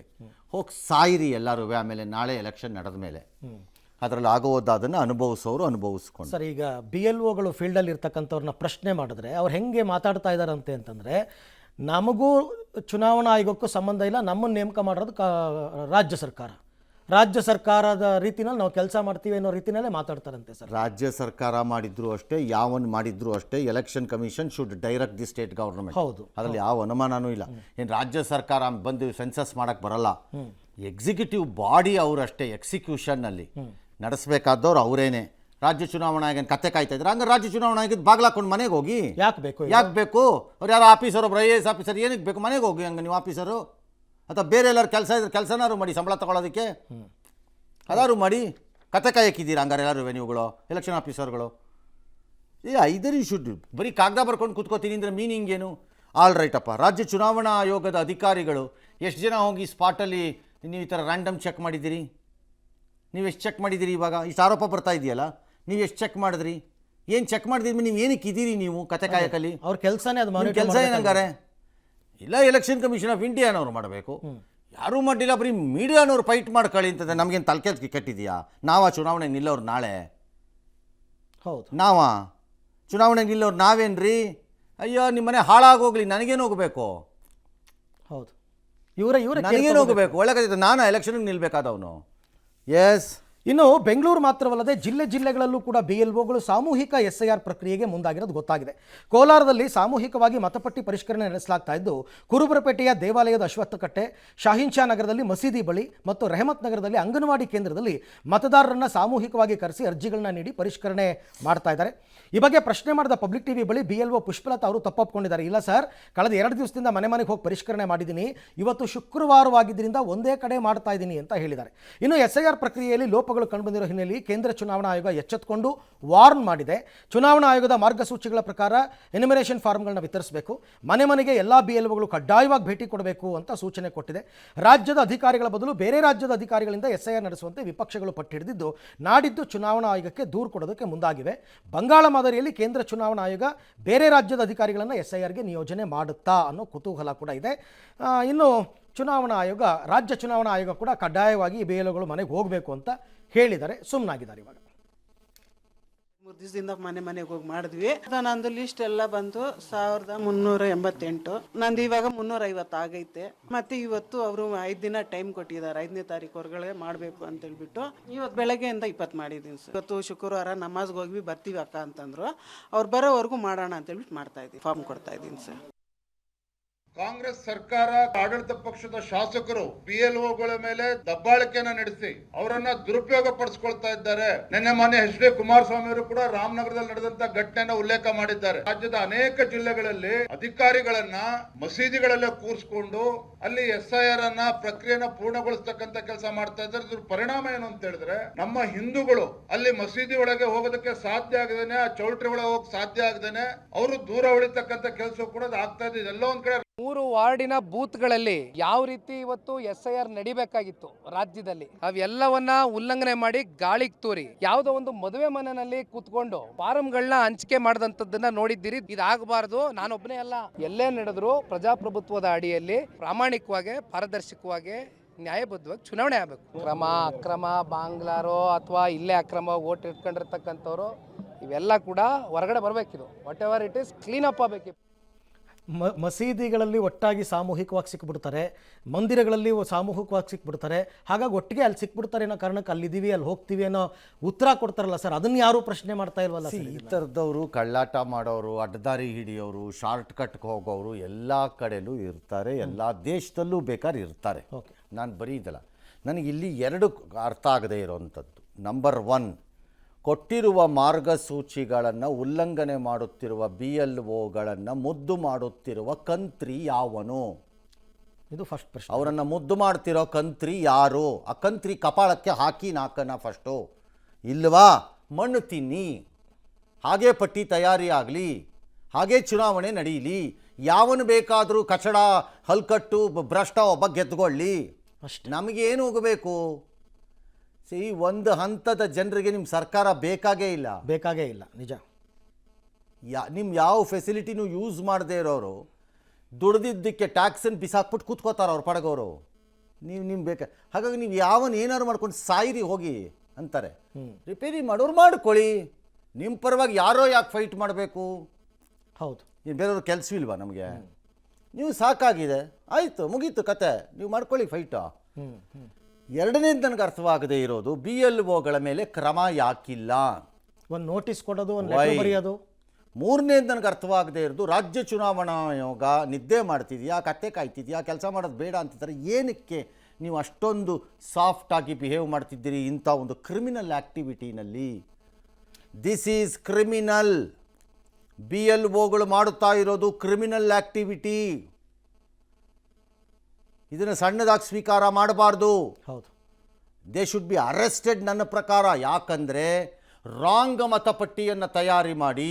S1: ಹೋಗಿ ಸಾಯಿರಿ ಎಲ್ಲರೂ. ಆಮೇಲೆ ನಾಳೆ ಎಲೆಕ್ಷನ್ ನಡೆದ ಮೇಲೆ ಅದರಲ್ಲಿ ಆಗೋದಾದನ್ನು ಅನುಭವಿಸೋರು ಅನುಭವಿಸ್ಕೊಂಡು.
S2: ಸರ್, ಈಗ BLOಗಳು ಫೀಲ್ಡಲ್ಲಿ ಇರ್ತಕ್ಕಂಥವ್ರನ್ನ ಪ್ರಶ್ನೆ ಮಾಡಿದ್ರೆ ಅವ್ರು ಹೆಂಗೆ ಮಾತಾಡ್ತಾ ಇದ್ದಾರಂತೆ ಅಂತಂದರೆ, ನಮಗೂ ಚುನಾವಣಾ ಆಯೋಗಕ್ಕೂ ಸಂಬಂಧ ಇಲ್ಲ, ನಮ್ಮನ್ನು ನೇಮಕ ಮಾಡೋದು ರಾಜ್ಯ ಸರ್ಕಾರದ ರೀತಿನಲ್ಲಿ ನಾವು ಕೆಲಸ ಮಾಡ್ತೀವಿ ಅನ್ನೋ ರೀತಿಯಲ್ಲೇ ಮಾತಾಡ್ತಾರಂತೆ ಸರ್.
S1: ರಾಜ್ಯ ಸರ್ಕಾರ ಮಾಡಿದ್ರು ಅಷ್ಟೇ, ಯಾವನ್ ಮಾಡಿದ್ರು ಅಷ್ಟೇ, election commission should direct the state government.
S2: ಹೌದು,
S1: ಅದರಲ್ಲಿ ಯಾವ ಅನುಮಾನನೂ ಇಲ್ಲ. ಏನು ರಾಜ್ಯ ಸರ್ಕಾರ ಬಂದು ಸೆನ್ಸಸ್ ಮಾಡಕ್ಕೆ ಬರಲ್ಲ, ಎಕ್ಸಿಕ್ಯೂಟಿವ್ ಬಾಡಿ ಅವರಷ್ಟೇ. ಎಕ್ಸಿಕ್ಯೂಷನ್ನಲ್ಲಿ ನಡೆಸಬೇಕಾದವ್ರು ಅವರೇನೆ. ರಾಜ್ಯ ಚುನಾವಣಾ ಆಯೋಗ ಕತೆ ಕಾಯ್ತಾ ಇದ್ದಾರೆ, ಹಂಗಾರೆ ರಾಜ್ಯ ಚುನಾವಣಾ ಆಯೋಗದ ಬಾಗ್ಲಾಕೊಂಡು ಮನೆಗೆ ಹೋಗಿ. ಯಾಕೆ ಬೇಕು? ಅವ್ರು ಯಾರೋ ಆಫೀಸರ್, ಒಬ್ಬರು IAS ಆಫೀಸರ್ ಏನಕ್ಕೆ ಬೇಕು? ಮನೆಗೆ ಹೋಗಿ ಹಂಗೆ ನೀವು ಆಫೀಸರು. ಅಥವಾ ಬೇರೆ ಎಲ್ಲರೂ ಕೆಲಸ ಇದ್ರೆ ಕೆಲಸನಾರು ಮಾಡಿ, ಸಂಬಳ ತಗೊಳ್ಳೋದಕ್ಕೆ ಅದಾರು ಮಾಡಿ. ಕತೆ ಕಾಯಕ್ಕಿದ್ದೀರಾ ಹಂಗಾರೆ ಎಲ್ಲರೂ ನೀವುಗಳು ಎಲೆಕ್ಷನ್ ಆಫೀಸರ್ಗಳು? ಐದರ್ ಯು ಶುಡ್ ಬರೀ ಕಾಗದ ಬರ್ಕೊಂಡು ಕೂತ್ಕೋತೀನಿ ಅಂದರೆ ಮೀನಿಂಗ್ ಏನು? ಆಲ್ ರೈಟಪ್ಪ, ರಾಜ್ಯ ಚುನಾವಣಾ ಆಯೋಗದ ಅಧಿಕಾರಿಗಳು ಎಷ್ಟು ಜನ ಹೋಗಿ ಸ್ಪಾಟಲ್ಲಿ ನೀವು ಈ ಥರ ರ್ಯಾಂಡಮ್ ಚೆಕ್ ಮಾಡಿದ್ದೀರಿ? ನೀವು ಎಷ್ಟು ಚೆಕ್ ಮಾಡಿದ್ದೀರಿ? ಇವಾಗ ಇಷ್ಟು ಆರೋಪ ಬರ್ತಾ ಇದೆಯಲ್ಲ, ನೀವು ಎಷ್ಟು ಚೆಕ್ ಮಾಡಿದ್ರಿ? ಏನು ಚೆಕ್ ಮಾಡಿದ್ರಿ? ನೀವು ಏನಕ್ಕೆ ಇದ್ದೀರಿ ನೀವು ಕತೆ ಕಾಯಕಲ್ಲಿ?
S2: ಅವ್ರ ಕೆಲಸನೇ ಅದು.
S1: ಕೆಲಸ ಏನಂಗಾರೆ? ಇಲ್ಲ ಎಲೆಕ್ಷನ್ ಕಮಿಷನ್ ಆಫ್ ಇಂಡಿಯಾನವ್ರು ಮಾಡಬೇಕು, ಯಾರೂ ಮಾಡಿಲ್ಲ, ಬರೀ ಮೀಡಿಯಾನವ್ರು ಫೈಟ್ ಮಾಡ್ಕೊಳ್ಳಿ ಅಂತಂದರೆ ನಮಗೇನು ತಲೆಕೆಲ್ಸಕ್ಕೆ ಕೆಟ್ಟಿದೆಯಾ? ನಾವಾ ಚುನಾವಣೆಗೆ ನಿಲ್ಲೋರು ನಾಳೆ?
S2: ಹೌದು,
S1: ನಾವಾ ಚುನಾವಣೆಗೆ ನಿಲ್ಲೋರು ನಾವೇನ್ರಿ? ಅಯ್ಯೋ ನಿಮ್ಮ ಮನೆ ಹಾಳಾಗೋಗ್ಲಿ, ನನಗೇನು ಹೋಗಬೇಕು?
S2: ಹೌದು, ಇವರೇ
S1: ನನಗೇನು ಹೋಗಬೇಕು? ಒಳ್ಳೆ ಕಥೆ. ನಾನು ಎಲೆಕ್ಷನ್ಗೆ ನಿಲ್ಲಬೇಕಾದವನು. ಎಸ್.
S2: ಇನ್ನು ಬೆಂಗಳೂರು ಮಾತ್ರವಲ್ಲದೆ ಜಿಲ್ಲೆಗಳಲ್ಲೂ ಕೂಡ BLOಗಳು ಸಾಮೂಹಿಕ SIR ಪ್ರಕ್ರಿಯೆಗೆ ಮುಂದಾಗಿರೋದು ಗೊತ್ತಾಗಿದೆ. ಕೋಲಾರದಲ್ಲಿ ಸಾಮೂಹಿಕವಾಗಿ ಮತಪಟ್ಟಿ ಪರಿಷ್ಕರಣೆ ನಡೆಸಲಾಗ್ತಾ ಇದ್ದು, ಕುರುಬರಪೇಟೆಯ ದೇವಾಲಯದ ಅಶ್ವತ್ಥಕಟ್ಟೆ, ಶಾಹೀನ್ ಶಾ ನಗರದಲ್ಲಿ ಮಸೀದಿ ಬಳಿ ಮತ್ತು ರೆಹಮತ್ ನಗರದಲ್ಲಿ ಅಂಗನವಾಡಿ ಕೇಂದ್ರದಲ್ಲಿ ಮತದಾರರನ್ನು ಸಾಮೂಹಿಕವಾಗಿ ಕರೆಸಿ ಅರ್ಜಿಗಳನ್ನ ನೀಡಿ ಪರಿಷ್ಕರಣೆ ಮಾಡ್ತಾ ಇದ್ದಾರೆ. ಈ ಬಗ್ಗೆ ಪ್ರಶ್ನೆ ಮಾಡಿದ ಪಬ್ಲಿಕ್ ಟಿವಿ ಬಳಿ BLO ಪುಷ್ಪಲತಾ ಅವರು ತಪ್ಪೊಪ್ಕೊಂಡಿದ್ದಾರೆ. ಇಲ್ಲ ಸರ್, ಕಳೆದ 2 ದಿವಸದಿಂದ ಮನೆಗೆ ಹೋಗಿ ಪರಿಷ್ಕರಣೆ ಮಾಡಿದ್ದೀನಿ, ಇವತ್ತು ಶುಕ್ರವಾರವಾಗಿದ್ದರಿಂದ ಒಂದೇ ಕಡೆ ಮಾಡ್ತಾ ಇದ್ದೀನಿ ಅಂತ ಹೇಳಿದ್ದಾರೆ. ಇನ್ನು SIR ಪ್ರಕ್ರಿಯೆಯಲ್ಲಿ ಲೋಪಗಳು ಕಂಡುಬಂದಿರೋ ಹಿನ್ನೆಲೆಯಲ್ಲಿ ಕೇಂದ್ರ ಚುನಾವಣಾ ಆಯೋಗ ಎಚ್ಚೆತ್ತುಕೊಂಡು ವಾರ್ನ್ ಮಾಡಿದೆ. ಚುನಾವಣಾ ಆಯೋಗದ ಮಾರ್ಗಸೂಚಿಗಳ ಪ್ರಕಾರ ಎನ್ಯುಮರೇಷನ್ ಫಾರ್ಮ್ಗಳನ್ನ ವಿತರಿಸಬೇಕು, ಮನೆಗೆ ಎಲ್ಲ BLOಗಳು ಕಡ್ಡಾಯವಾಗಿ ಭೇಟಿ ಕೊಡಬೇಕು ಅಂತ ಸೂಚನೆ ಕೊಟ್ಟಿದೆ. ರಾಜ್ಯದ ಅಧಿಕಾರಿಗಳ ಬದಲು ಬೇರೆ ರಾಜ್ಯದ ಅಧಿಕಾರಿಗಳಿಂದ SIR ನಡೆಸುವಂತೆ ವಿಪಕ್ಷಗಳು ಪಟ್ಟು ಹಿಡಿದಿದ್ದು, ನಾಡಿದ್ದು ಚುನಾವಣಾ ಆಯೋಗಕ್ಕೆ ದೂರು ಕೊಡೋದಕ್ಕೆ ಮುಂದಾಗಿವೆ. ಬಂಗಾಳ ಮಾದರಿಯಲ್ಲಿ ಕೇಂದ್ರ ಚುನಾವಣಾ ಆಯೋಗ ಬೇರೆ ರಾಜ್ಯದ ಅಧಿಕಾರಿಗಳನ್ನು SIRಗೆ ನಿಯೋಜನೆ ಮಾಡುತ್ತಾ ಅನ್ನೋ ಕುತೂಹಲ ಕೂಡ ಇದೆ. ಇನ್ನು ಚುನಾವಣಾ ಆಯೋಗ, ರಾಜ್ಯ ಚುನಾವಣಾ ಆಯೋಗ ಕೂಡ ಕಡ್ಡಾಯವಾಗಿ BLOಗಳು ಮನೆಗೆ ಹೋಗಬೇಕು ಅಂತ ಹೇಳಿದ್ದಾರೆ. ಸುಮ್ಮನಾಗಿದ್ದಾರೆ. ಇವಾಗ
S9: 3 ದಿವಸದಿಂದ ಮನೆಗೆ ಹೋಗಿ ಮಾಡಿದ್ವಿ. ನಂದು ಲಿಸ್ಟ್ ಎಲ್ಲ ಬಂತು 1388. ನಂದು ಇವಾಗ 350 ಆಗೈತೆ. ಮತ್ತೆ ಇವತ್ತು ಅವರು 5 ದಿನ ಟೈಮ್ ಕೊಟ್ಟಿದ್ದಾರೆ, 5ನೇ ತಾರೀಕು ಹೊರಗಡೆ ಮಾಡಬೇಕು ಅಂತ ಹೇಳ್ಬಿಟ್ಟು ಇವತ್ತು ಬೆಳಗ್ಗೆಯಿಂದ 20 ಮಾಡಿದ್ದೀನಿ ಸರ್. ಇವತ್ತು ಶುಕ್ರವಾರ ನಮಾಜ್ಗೆ ಹೋಗಿ ಬರ್ತೀವಿ ಅಕ್ಕ ಅಂತಂದ್ರು. ಅವ್ರು ಬರೋವರೆಗೂ ಮಾಡೋಣ ಅಂತ ಹೇಳ್ಬಿಟ್ಟು ಮಾಡ್ತಾ ಇದ್ದೀವಿ, ಫಾರ್ಮ್ ಕೊಡ್ತಾ ಇದ್ದೀನಿ ಸರ್.
S6: ಕಾಂಗ್ರೆಸ್ ಸರ್ಕಾರ, ಆಡಳಿತ ಪಕ್ಷದ ಶಾಸಕರು BLOಗಳ ಮೇಲೆ ದಬ್ಬಾಳಿಕೆಯನ್ನ ನಡೆಸಿ ಅವರನ್ನ ದುರುಪಯೋಗ ಪಡಿಸ್ಕೊಳ್ತಾ ಇದ್ದಾರೆ. ನಿನ್ನೆ ಮೊನ್ನೆ HD ಕುಮಾರಸ್ವಾಮಿ ಅವರು ಕೂಡ ರಾಮನಗರದಲ್ಲಿ ನಡೆದಂತ ಘಟನೆಯನ್ನ ಉಲ್ಲೇಖ ಮಾಡಿದ್ದಾರೆ. ರಾಜ್ಯದ ಅನೇಕ ಜಿಲ್ಲೆಗಳಲ್ಲಿ ಅಧಿಕಾರಿಗಳನ್ನ ಮಸೀದಿಗಳಲ್ಲೇ ಕೂರಿಸಿಕೊಂಡು ಅಲ್ಲಿ SIR ಅನ್ನ ಪ್ರಕ್ರಿಯೆನ ಪೂರ್ಣಗೊಳಿಸ್ತಕ್ಕಂತ ಕೆಲಸ ಮಾಡ್ತಾ ಇದ್ದಾರೆ. ಇದ್ರ ಪರಿಣಾಮ ಏನು ಅಂತ ಹೇಳಿದ್ರೆ, ನಮ್ಮ ಹಿಂದೂಗಳು ಅಲ್ಲಿ ಮಸೀದಿ ಒಳಗೆ ಹೋಗೋದಕ್ಕೆ ಸಾಧ್ಯ ಆಗದೇನೆ, ಆ ಚೌಲ್ಟ್ರಿ ಒಳಗೆ ಹೋಗಕ್ ಸಾಧ್ಯ ಆಗದೇನೆ ಅವರು ದೂರ ಉಳಿತಕ್ಕಂತ ಕೆಲಸ ಕೂಡ ಆಗ್ತಾ ಇದೆ. ಎಲ್ಲೋ ಒಂದ್ ಕಡೆ
S10: 3 ವಾರ್ಡಿನ ಬೂತ್ಗಳಲ್ಲಿ ಯಾವ ರೀತಿ ಇವತ್ತು SIR ನಡಿಬೇಕಾಗಿತ್ತು ರಾಜ್ಯದಲ್ಲಿ, ಅವೆಲ್ಲವನ್ನ ಉಲ್ಲಂಘನೆ ಮಾಡಿ ಗಾಳಿಗೆ ತೂರಿ ಯಾವುದೋ ಒಂದು ಮದುವೆ ಮನೆಯಲ್ಲಿ ಕೂತ್ಕೊಂಡು ಫಾರಂಗಳನ್ನ ಹಂಚಿಕೆ ಮಾಡಿದಂತದ್ದನ್ನ ನೋಡಿದ್ದೀರಿ. ಇದಾಗಬಾರ್ದು. ನಾನೊಬ್ಬನೇ ಅಲ್ಲ, ಎಲ್ಲೇ ನಡೆದ್ರು ಪ್ರಜಾಪ್ರಭುತ್ವದ ಅಡಿಯಲ್ಲಿ ಪ್ರಾಮಾಣಿಕವಾಗಿ, ಪಾರದರ್ಶಕವಾಗಿ, ನ್ಯಾಯಬದ್ಧವಾಗಿ ಚುನಾವಣೆ ಆಗಬೇಕು. ಅಕ್ರಮ ಬಾಂಗ್ಲಾರೋ ಅಥವಾ ಇಲ್ಲೇ ಅಕ್ರಮ ಓಟ್ ಇಟ್ಕೊಂಡಿರ್ತಕ್ಕಂಥವ್ರು ಇವೆಲ್ಲ ಕೂಡ ಹೊರಗಡೆ ಬರಬೇಕಿದು. Whatever it is clean up ಆಗಬೇಕು.
S2: ಮಸೀದಿಗಳಲ್ಲಿ ಒಟ್ಟಾಗಿ ಸಾಮೂಹಿಕವಾಗಿ ಸಿಕ್ಬಿಡ್ತಾರೆ, ಮಂದಿರಗಳಲ್ಲಿ ಸಾಮೂಹಿಕವಾಗಿ ಸಿಕ್ಬಿಡ್ತಾರೆ. ಹಾಗಾಗಿ ಒಟ್ಟಿಗೆ ಅಲ್ಲಿ ಸಿಕ್ಬಿಡ್ತಾರೆ ಅನ್ನೋ ಕಾರಣಕ್ಕೆ ಅಲ್ಲಿದ್ದೀವಿ, ಅಲ್ಲಿ ಹೋಗ್ತೀವಿ ಅನ್ನೋ ಉತ್ತರ ಕೊಡ್ತಾರಲ್ಲ ಸರ್, ಅದನ್ನು ಯಾರೂ ಪ್ರಶ್ನೆ ಮಾಡ್ತಾ ಇಲ್ವಲ್ಲ ಸರ್?
S1: ಈ ಥರದವರು ಕಳ್ಳಾಟ ಮಾಡೋರು, ಅಡ್ಡದಾರಿ ಹಿಡಿಯೋರು, ಶಾರ್ಟ್ ಕಟ್ಗೆ ಹೋಗೋರು ಎಲ್ಲ ಕಡೆಯಲ್ಲೂ ಇರ್ತಾರೆ, ಎಲ್ಲ ದೇಶದಲ್ಲೂ ಬೇಕಾದ್ರೆ ಇರ್ತಾರೆ. ನಾನು ಬರೀ ಇದಲ್ಲ, ನನಗೆ ಇಲ್ಲಿ 2 ಅರ್ಥ ಆಗದೆ ಇರೋವಂಥದ್ದು. ನಂಬರ್ 1, ಕೊಟ್ಟಿರುವ ಮಾರ್ಗಸೂಚಿಗಳನ್ನು ಉಲ್ಲಂಘನೆ ಮಾಡುತ್ತಿರುವ BLOಗಳನ್ನು ಮುದ್ದು ಮಾಡುತ್ತಿರುವ ಕಂತ್ರಿ ಯಾವನು?
S2: ಇದು ಫಸ್ಟ್ ಪ್ರಶ್ನೆ.
S1: ಅವರನ್ನು ಮುದ್ದು ಮಾಡ್ತಿರೋ ಕಂತ್ರಿ ಯಾರು? ಆ ಕಂತ್ರಿ ಕಪಾಳಕ್ಕೆ ಹಾಕಿ ನಾಕನ ಫಸ್ಟು, ಇಲ್ವಾ ಮಣ್ಣು ತಿನ್ನಿ, ಹಾಗೇ ಪಟ್ಟಿ ತಯಾರಿ ಆಗಲಿ, ಹಾಗೇ ಚುನಾವಣೆ ನಡೀಲಿ, ಯಾವನು ಬೇಕಾದರೂ ಕಚಡ ಹಲ್ಕಟ್ಟು ಭ್ರಷ್ಟ ಒಬ್ಬ ಗೆದ್ದುಕೊಳ್ಳಿ,
S2: ಅಷ್ಟೇ.
S1: ನಮಗೇನು ಹೋಗಬೇಕು? ಒಂದು ಹಂತದ ಜನರಿಗೆ ನಿಮ್ಮ ಸರ್ಕಾರ ಬೇಕಾಗೇ ಇಲ್ಲ. ನಿಜ. ನಿಮ್ಮ ಯಾವ ಫೆಸಿಲಿಟಿನೂ ಯೂಸ್ ಮಾಡದೇ ಇರೋರು ದುಡ್ದಿದ್ದಕ್ಕೆ ಟ್ಯಾಕ್ಸನ್ನು ಬಿಸಾಕ್ಬಿಟ್ಟು ಕೂತ್ಕೋತಾರೆ ಅವ್ರ ಪಡಗೋರು. ನೀವು ಬೇಕಾ, ಹಾಗಾಗಿ ನೀವು ಯಾವನು ಏನಾದ್ರು ಮಾಡ್ಕೊಂಡು ಸಾಯಿರಿ ಹೋಗಿ ಅಂತಾರೆ. ರಿಪೇರಿ ಮಾಡೋರು ಮಾಡ್ಕೊಳ್ಳಿ, ನಿಮ್ಮ ಪರವಾಗಿ ಯಾರೋ ಯಾಕೆ ಫೈಟ್ ಮಾಡಬೇಕು?
S2: ಹೌದು.
S1: ಬೇರೆಯವ್ರ ಕೆಲಸವಿಲ್ವಾ ನಮಗೆ? ನೀವು ಸಾಕಾಗಿದೆ, ಆಯಿತು, ಮುಗೀತು ಕತೆ, ನೀವು ಮಾಡ್ಕೊಳ್ಳಿ ಫೈಟು. ಎರಡನೇದು ನನಗೆ ಅರ್ಥವಾಗದೇ ಇರೋದು, BLOಗಳ ಮೇಲೆ ಕ್ರಮ ಯಾಕಿಲ್ಲ?
S2: ಒಂದು ನೋಟಿಸ್ ಕೊಡೋದು, ಒಂದು ಲೆಟರ್ ಬರೆಯೋದು.
S1: ಮೂರನೇದು ನನಗೆ ಅರ್ಥವಾಗದೇ ಇರೋದು, ರಾಜ್ಯ ಚುನಾವಣಾ ಆಯೋಗ ನಿದ್ದೆ ಮಾಡ್ತಿದೆಯಾ, ಕತ್ತೆ ಕಾಯ್ತಿದೆಯಾ, ಕೆಲಸ ಮಾಡೋದು ಬೇಡ ಅಂತಿದ್ದಾರೆ. ಏನಕ್ಕೆ ನೀವು ಅಷ್ಟೊಂದು ಸಾಫ್ಟಾಗಿ ಬಿಹೇವ್ ಮಾಡ್ತಿದ್ದೀರಿ ಇಂಥ ಒಂದು ಕ್ರಿಮಿನಲ್ ಆ್ಯಕ್ಟಿವಿಟಿನಲ್ಲಿ? This is criminal. BLOಗಳು ಮಾಡುತ್ತಾ ಇರೋದು ಕ್ರಿಮಿನಲ್ ಆ್ಯಕ್ಟಿವಿಟಿ. ಇದನ್ನು ಸಣ್ಣದಾಗಿ ಸ್ವೀಕಾರ ಮಾಡಬಾರ್ದು.
S2: ಹೌದು.
S1: ದೇ ಶುಡ್ ಬಿ ಅರೆಸ್ಟೆಡ್ ನನ್ನ ಪ್ರಕಾರ. ಯಾಕಂದರೆ ರಾಂಗ್ ಮತಪಟ್ಟಿಯನ್ನು ತಯಾರಿ ಮಾಡಿ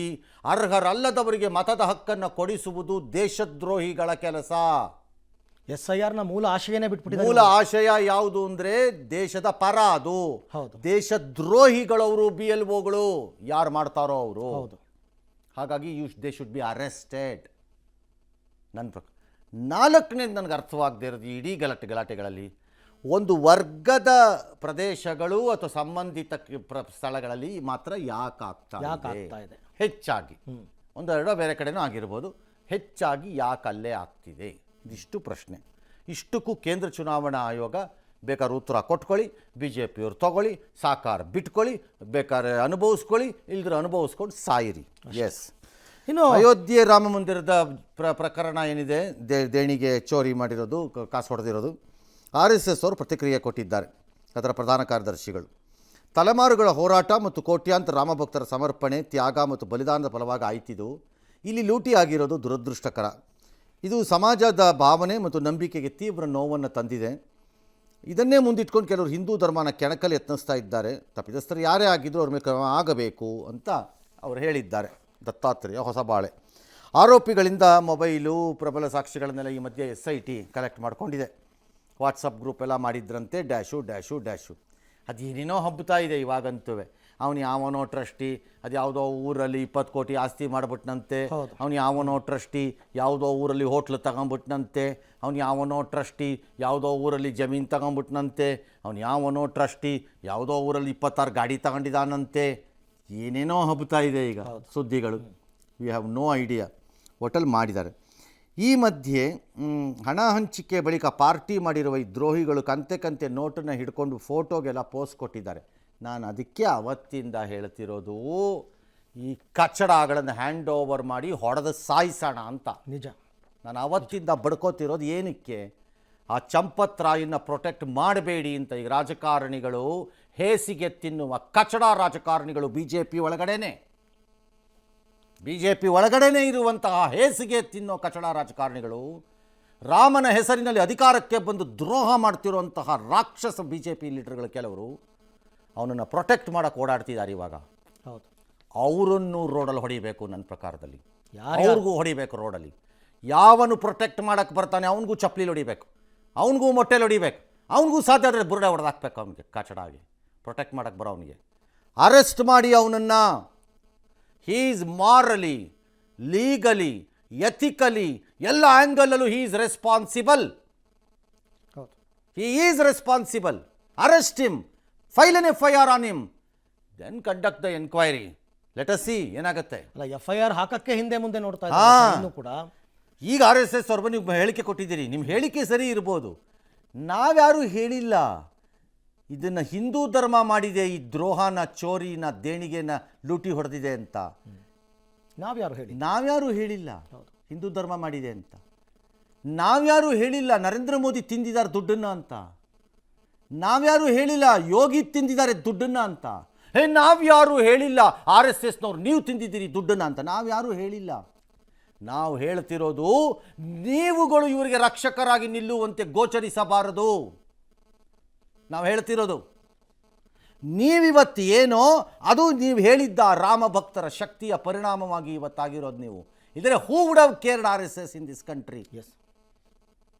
S1: ಅರ್ಹರಲ್ಲದವರಿಗೆ ಮತದ ಹಕ್ಕನ್ನು ಕೊಡಿಸುವುದು ದೇಶದ್ರೋಹಿಗಳ ಕೆಲಸ.
S2: SIRನ ಮೂಲ ಆಶಯನೇ ಬಿಟ್ಬಿಟ್ಟಿದ್ದಾರೆ.
S1: ಮೂಲ ಆಶಯ ಯಾವುದು ಅಂದರೆ ದೇಶದ ಪರ, ಅದು
S2: ಹೌದು.
S1: ದೇಶದ್ರೋಹಿಗಳವರು BLOಗಳು ಯಾರು ಮಾಡ್ತಾರೋ ಅವರು.
S2: ಹೌದು.
S1: ಹಾಗಾಗಿ ದೇ ಶುಡ್ ಬಿ ಅರೆಸ್ಟೆಡ್ ನನ್ನ ಪ್ರಕಾರ. ನಾಲ್ಕನೇದು ನನಗೆ ಅರ್ಥವಾಗದೇ ಇರೋದು ಈ ಇಡೀ ಗಲಾಟೆಗಳಲ್ಲಿ ಒಂದು ವರ್ಗದ ಪ್ರದೇಶಗಳು ಅಥವಾ ಸಂಬಂಧಿತ ಸ್ಥಳಗಳಲ್ಲಿ ಮಾತ್ರ ಯಾಕೆ ಆಗ್ತಾ ಇದೆ ಹೆಚ್ಚಾಗಿ, ಒಂದೆರಡೋ ಬೇರೆ ಕಡೆನೂ ಆಗಿರ್ಬೋದು, ಹೆಚ್ಚಾಗಿ ಯಾಕೆ ಅಲ್ಲೇ ಆಗ್ತಿದೆ, ಇದಿಷ್ಟು ಪ್ರಶ್ನೆ. ಇಷ್ಟಕ್ಕೂ ಕೇಂದ್ರ ಚುನಾವಣಾ ಆಯೋಗ ಬೇಕಾದ್ರೆ ಉತ್ತರ ಕೊಟ್ಕೊಳ್ಳಿ, BJPಯವ್ರು ತಗೊಳ್ಳಿ, ಸಾಕಾರ ಬಿಟ್ಕೊಳ್ಳಿ, ಬೇಕಾದ್ರೆ ಅನುಭವಿಸ್ಕೊಳ್ಳಿ, ಇಲ್ದ್ರೆ ಅನುಭವಿಸ್ಕೊಂಡು ಸಾಯಿರಿ. ಎಸ್. ಇನ್ನು ಅಯೋಧ್ಯೆ ರಾಮ ಮಂದಿರದ ಪ್ರಕರಣ ಏನಿದೆ, ದೇಣಿಗೆ ಚೋರಿ ಮಾಡಿರೋದು, ಕಾಸು ಹೊಡೆದಿರೋದು, RSS ಅವರು ಪ್ರತಿಕ್ರಿಯೆ ಕೊಟ್ಟಿದ್ದಾರೆ. ಅದರ ಪ್ರಧಾನ ಕಾರ್ಯದರ್ಶಿಗಳು, ತಲೆಮಾರುಗಳ ಹೋರಾಟ ಮತ್ತು ಕೋಟ್ಯಾಂತರ ರಾಮಭಕ್ತರ ಸಮರ್ಪಣೆ, ತ್ಯಾಗ ಮತ್ತು ಬಲಿದಾನದ ಫಲವಾಗಿ ಆಯ್ತಿದ್ದು ಇಲ್ಲಿ ಲೂಟಿ ಆಗಿರೋದು ದುರದೃಷ್ಟಕರ. ಇದು ಸಮಾಜದ ಭಾವನೆ ಮತ್ತು ನಂಬಿಕೆಗೆ ತೀವ್ರ ನೋವನ್ನು ತಂದಿದೆ. ಇದನ್ನೇ ಮುಂದಿಟ್ಕೊಂಡು ಕೆಲವರು ಹಿಂದೂ ಧರ್ಮನ ಕೆಣಕಲು ಯತ್ನಿಸ್ತಾ ಇದ್ದಾರೆ. ತಪ್ಪಿತಸ್ಥರು ಯಾರೇ ಆಗಿದ್ದರೂ ಅವ್ರ ಮೇಲೆ ಕ್ರಮ ಆಗಬೇಕು ಅಂತ ಅವರು ಹೇಳಿದ್ದಾರೆ. ದತ್ತಾತ್ರೇಯ ಹೊಸಬಾಳೆ ಆರೋಪಿಗಳಿಂದ ಮೊಬೈಲು, ಪ್ರಬಲ ಸಾಕ್ಷಿಗಳನ್ನೆಲ್ಲ ಈ ಮಧ್ಯೆ SIT ಕಲೆಕ್ಟ್ ಮಾಡ್ಕೊಂಡಿದೆ. ವಾಟ್ಸಪ್ ಗ್ರೂಪ್ ಎಲ್ಲ ಮಾಡಿದ್ರಂತೆ, ಡ್ಯಾಶು ಅದೇನೇನೋ ಹಬ್ಬುತ್ತಾ ಇದೆ ಇವಾಗಂತೂ. ಅವನು ಯಾವನೋ ಟ್ರಸ್ಟಿ ಅದು ಯಾವುದೋ ಊರಲ್ಲಿ 20 ಕೋಟಿ ಆಸ್ತಿ ಮಾಡಿಬಿಟ್ನಂತೆ, ಅವನು ಯಾವನೋ ಟ್ರಸ್ಟಿ ಯಾವುದೋ ಊರಲ್ಲಿ ಹೋಟ್ಲು ತಗೊಂಬಿಟ್ನಂತೆ, ಅವನು ಯಾವನೋ ಟ್ರಸ್ಟಿ ಯಾವುದೋ ಊರಲ್ಲಿ ಜಮೀನು ತಗೊಂಬಿಟ್ನಂತೆ, ಅವನು ಯಾವನೋ ಟ್ರಸ್ಟಿ ಯಾವುದೋ ಊರಲ್ಲಿ 26 ಗಾಡಿ ತಗೊಂಡಿದ್ದಾನಂತೆ. ಏನೇನೋ ಹಬ್ಬುತ್ತಾ ಇದೆ ಈಗ ಸುದ್ದಿಗಳು. We have no idea. Hotel ಮಾಡಿದ್ದಾರೆ. ಈ ಮಧ್ಯೆ ಹಣ ಹಂಚಿಕೆ ಬಳಿಕ ಪಾರ್ಟಿ ಮಾಡಿರುವ ಈ ದ್ರೋಹಿಗಳು ಕಂತೆ ನೋಟನ್ನು ಹಿಡ್ಕೊಂಡು ಫೋಟೋಗೆಲ್ಲ ಪೋಸ್ಟ್ ಕೊಟ್ಟಿದ್ದಾರೆ. ನಾನು ಅದಕ್ಕೆ ಅವತ್ತಿಂದ ಹೇಳ್ತಿರೋದು, ಈ ಕಚಡಗಳನ್ನು ಹ್ಯಾಂಡ್ ಓವರ್ ಮಾಡಿ ಹೊಡೆದು ಸಾಯಿಸೋಣ ಅಂತ.
S2: ನಿಜ.
S1: ನಾನು ಅವತ್ತಿಂದ ಬಡ್ಕೋತಿರೋದು ಏನಕ್ಕೆ, ಆ ಚಂಪತ್ ರಾಯನ್ನ ಪ್ರೊಟೆಕ್ಟ್ ಮಾಡಬೇಡಿ ಅಂತ. ಈಗ ರಾಜಕಾರಣಿಗಳು ಹೇಸಿಗೆ ತಿನ್ನುವ ಕಚಡ ರಾಜಕಾರಣಿಗಳು BJP ಒಳಗಡೆನೇ ಇರುವಂತಹ ಹೇಸಿಗೆ ತಿನ್ನೋ ಕಚಡ ರಾಜಕಾರಣಿಗಳು, ರಾಮನ ಹೆಸರಿನಲ್ಲಿ ಅಧಿಕಾರಕ್ಕೆ ಬಂದು ದ್ರೋಹ ಮಾಡ್ತಿರುವಂತಹ ರಾಕ್ಷಸ BJP ಲೀಡರ್ಗಳು ಕೆಲವರು ಅವನನ್ನು ಪ್ರೊಟೆಕ್ಟ್ ಮಾಡೋಕ್ಕೆ ಓಡಾಡ್ತಿದ್ದಾರೆ ಇವಾಗ.
S2: ಹೌದು.
S1: ಅವರನ್ನು ರೋಡಲ್ಲಿ ಹೊಡಿಬೇಕು. ನನ್ನ ಪ್ರಕಾರದಲ್ಲಿ ಅವ್ರಿಗೂ ಹೊಡಿಬೇಕು ರೋಡಲ್ಲಿ. ಯಾವನು ಪ್ರೊಟೆಕ್ಟ್ ಮಾಡೋಕ್ಕೆ ಬರ್ತಾನೆ ಅವನಿಗೂ ಚಪ್ಪಲಿ ಹೊಡಿಬೇಕು, ಅವನಿಗೂ ಮೊಟ್ಟೆಲಿ ಹೊಡಿಬೇಕು, ಅವನಿಗೂ ಸಾಧ್ಯ ಆದರೆ ಬುರುಡೆ ಹೊಡೆದಾಕ್ಬೇಕು. ಅವನಿಗೆ ಕಚಡಾಗಿ ಪ್ರೊಟೆಕ್ಟ್ ಮಾಡೋಕ್ಕೆ ಬರೋ ಅವನಿಗೆ ಅರೆಸ್ಟ್ ಮಾಡಿ ಅವನನ್ನು. He is morally, legally, ethically ಎಲ್ಲ ಆ್ಯಂಗಲಲ್ಲೂ he is responsible. He is responsible. Arrest him, file an FIR on him, then conduct the enquiry. Let us see ಏನಾಗುತ್ತೆ.
S2: ಅಲ್ಲ, FIR ಹಾಕಕ್ಕೆ ಹಿಂದೆ ಮುಂದೆ ನೋಡ್ತಾ ಇದ್ದಾರೆ ಕೂಡ.
S1: ಈಗ RSS ಅವ್ರು ನೀವು ಹೇಳಿಕೆ ಕೊಟ್ಟಿದ್ದೀರಿ, ನಿಮ್ಮ ಹೇಳಿಕೆ ಸರಿ ಇರ್ಬೋದು, ನಾವ್ಯಾರೂ ಹೇಳಿಲ್ಲ ಇದನ್ನು ಹಿಂದೂ ಧರ್ಮ ಮಾಡಿದೆ, ಈ ದ್ರೋಹನ, ಚೋರಿನ, ದೇಣಿಗೆನ ಲೂಟಿ ಹೊಡೆದಿದೆ ಅಂತ. ನಾವ್ಯಾರು ಹೇಳಿಲ್ಲ ಹಿಂದೂ ಧರ್ಮ ಮಾಡಿದೆ ಅಂತ. ನಾವ್ಯಾರು ಹೇಳಿಲ್ಲ ನರೇಂದ್ರ ಮೋದಿ ತಿಂದಿದ್ದಾರೆ ದುಡ್ಡನ್ನು ಅಂತ. ನಾವ್ಯಾರು ಹೇಳಿಲ್ಲ ಯೋಗಿ ತಿಂದಿದ್ದಾರೆ ದುಡ್ಡನ್ನು ಅಂತ. ನಾವ್ಯಾರು ಹೇಳಿಲ್ಲ RSSನವ್ರು ನೀವು ತಿಂದಿದ್ದೀರಿ ದುಡ್ಡನ್ನು ಅಂತ. ನಾವ್ಯಾರು ಹೇಳಿಲ್ಲ. ನಾವು ಹೇಳ್ತಿರೋದು, ನೀವುಗಳು ಇವರಿಗೆ ರಕ್ಷಕರಾಗಿ ನಿಲ್ಲುವಂತೆ ಗೋಚರಿಸಬಾರದು. ನಾವು ಹೇಳ್ತಿರೋದು, ನೀವಿವತ್ತು ಏನೋ ಅದು ನೀವು ಹೇಳಿದ್ದ ರಾಮ ಭಕ್ತರ ಶಕ್ತಿಯ ಪರಿಣಾಮವಾಗಿ ಇವತ್ತಾಗಿರೋದು ನೀವು. ಇದರ who would have cared RSS in this country? Yes.